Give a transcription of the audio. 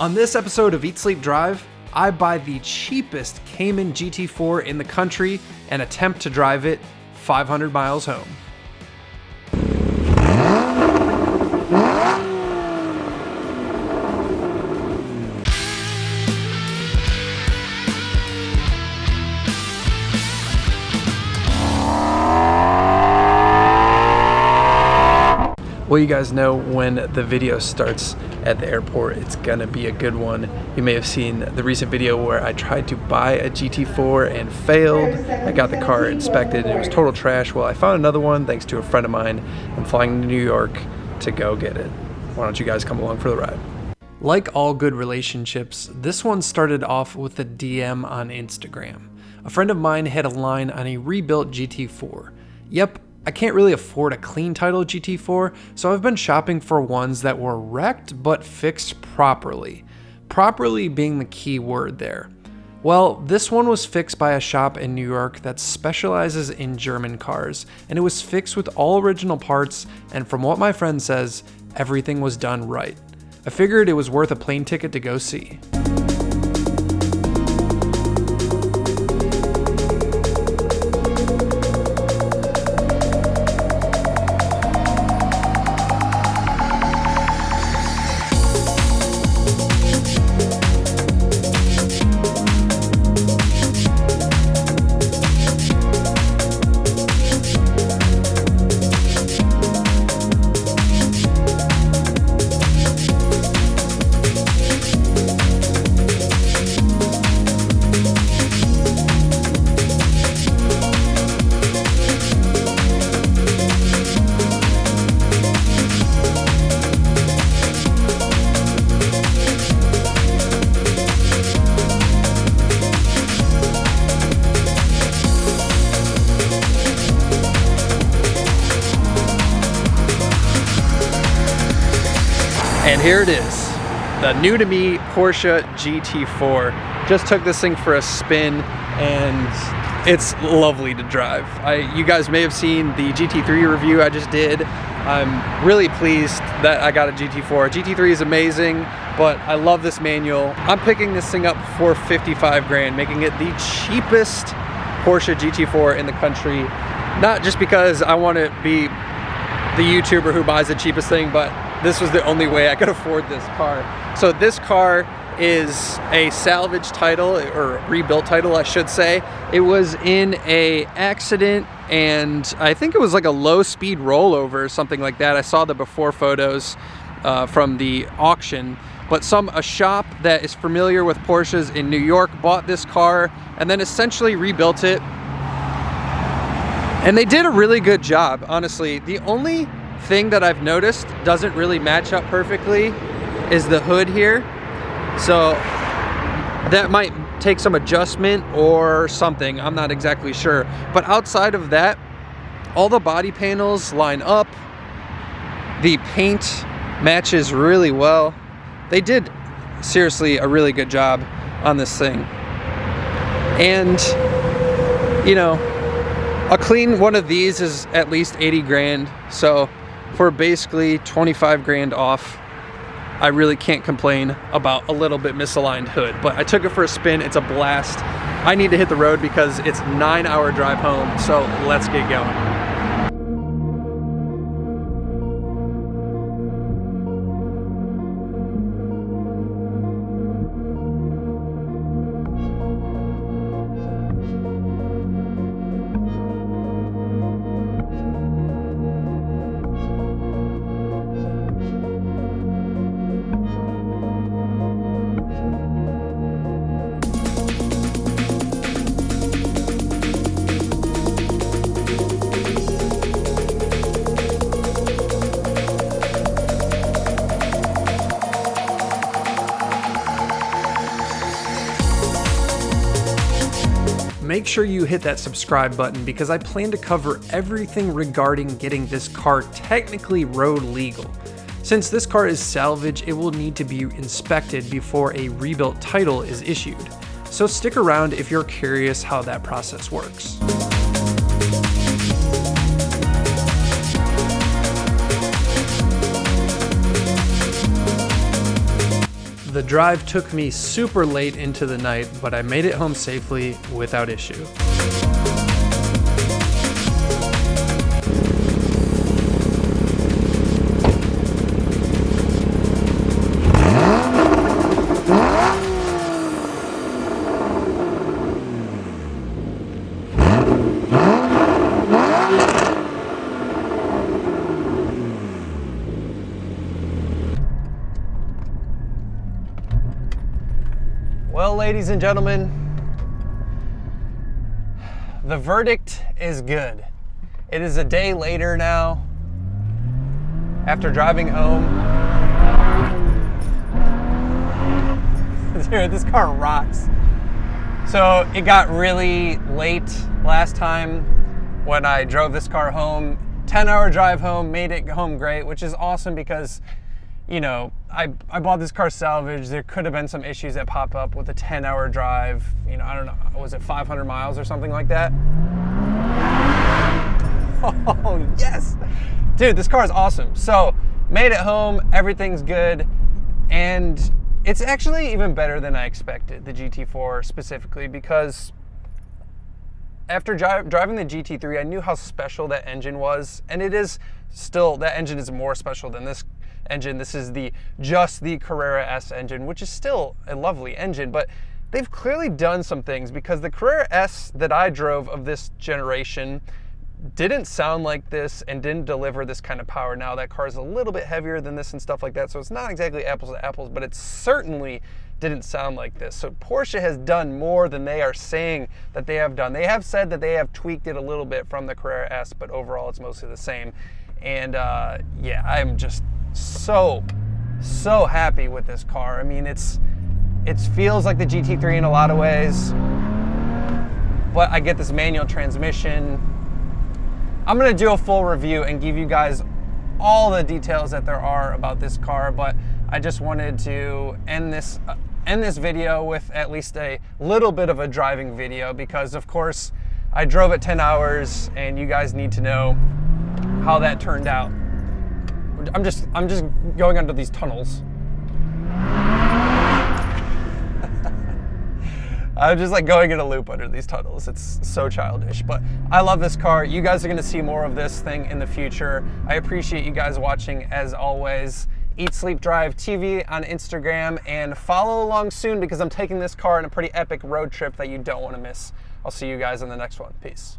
On this episode of Eat Sleep Drive, I buy the cheapest Cayman GT4 in the country and attempt to drive it 500 miles home. Well, you guys know when the video starts at the airport, it's gonna be a good one. You may have seen the recent video where I tried to buy a GT4 and failed. I got the car inspected and it was total trash. Well, I found another one thanks to a friend of mine. I'm flying to New York to go get it. Why don't you guys come along for the ride? Like all good relationships, this one started off with a DM on Instagram. A friend of mine had a line on a rebuilt GT4. Yep, I can't really afford a clean title GT4, so I've been shopping for ones that were wrecked but fixed properly. Properly being the key word there. Well, this one was fixed by a shop in New York that specializes in German cars, and it was fixed with all original parts, and from what my friend says, everything was done right. I figured it was worth a plane ticket to go see. And here it is, the new to me Porsche GT4. Just took this thing for a spin and it's lovely to drive. You guys may have seen the GT3 review I just did. I'm really pleased that I got a GT4. GT3 is amazing, but I love this manual. I'm picking this thing up for 55 grand, making it the cheapest Porsche GT4 in the country. Not just because I want to be the YouTuber who buys the cheapest thing, but this was the only way I could afford this car. So this car is a salvage title, or rebuilt title I should say. It was in a accident and I think it was like a low speed rollover or something like that. I saw the before photos from the auction, but a shop that is familiar with Porsches in New York bought this car and then essentially rebuilt it. And they did a really good job, honestly. The only thing that I've noticed doesn't really match up perfectly is the hood here. So that might take some adjustment or something, I'm not exactly sure. But outside of that, all the body panels line up. The paint matches really well. They did seriously a really good job on this thing. And you know, a clean one of these is at least 80 grand. So for basically 25 grand off, I really can't complain about a little bit misaligned hood. But I took it for a spin, it's a blast. I need to hit the road because it's a 9-hour drive home, so let's get going. Make sure you hit that subscribe button because I plan to cover everything regarding getting this car technically road legal. Since this car is salvage, it will need to be inspected before a rebuilt title is issued. So stick around if you're curious how that process works. The The drive took me super late into the night, but I made it home safely without issue. Well, ladies and gentlemen, the verdict is good. It is a day later now, after driving home. Dude, this car rocks. So it got really late last time when I drove this car home. 10-hour drive home, made it home great, which is awesome because, you know, I bought this car salvaged. There could have been some issues that pop up with a 10-hour drive. You know, I don't know, was it 500 miles or something like that? Oh, yes. Dude, this car is awesome. So, made it home, everything's good, and it's actually even better than I expected, the GT4 specifically, because after driving the GT3, I knew how special that engine was, and it is still, that engine is more special than this engine. This is just the Carrera S engine, which is still a lovely engine, but they've clearly done some things, because the Carrera S that I drove of this generation didn't sound like this and didn't deliver this kind of power. Now that car is a little bit heavier than this and stuff like that, so it's not exactly apples to apples, but it certainly didn't sound like this. So Porsche has done more than they are saying that they have done. They have said that they have tweaked it a little bit from the Carrera S, but overall it's mostly the same. And yeah, I'm just so happy with this car. I mean, it feels like the GT3 in a lot of ways, but I get this manual transmission. I'm gonna do a full review and give you guys all the details that there are about this car, but I just wanted to end this video with at least a little bit of a driving video, because of course I drove it 10 hours and you guys need to know how that turned out. I'm just going under these tunnels. I'm just like going in a loop under these tunnels. It's so childish, but I love this car. You guys are gonna see more of this thing in the future. I appreciate you guys watching as always. EatSleepDrive TV on Instagram, and follow along soon because I'm taking this car on a pretty epic road trip that you don't wanna miss. I'll see you guys in the next one. Peace.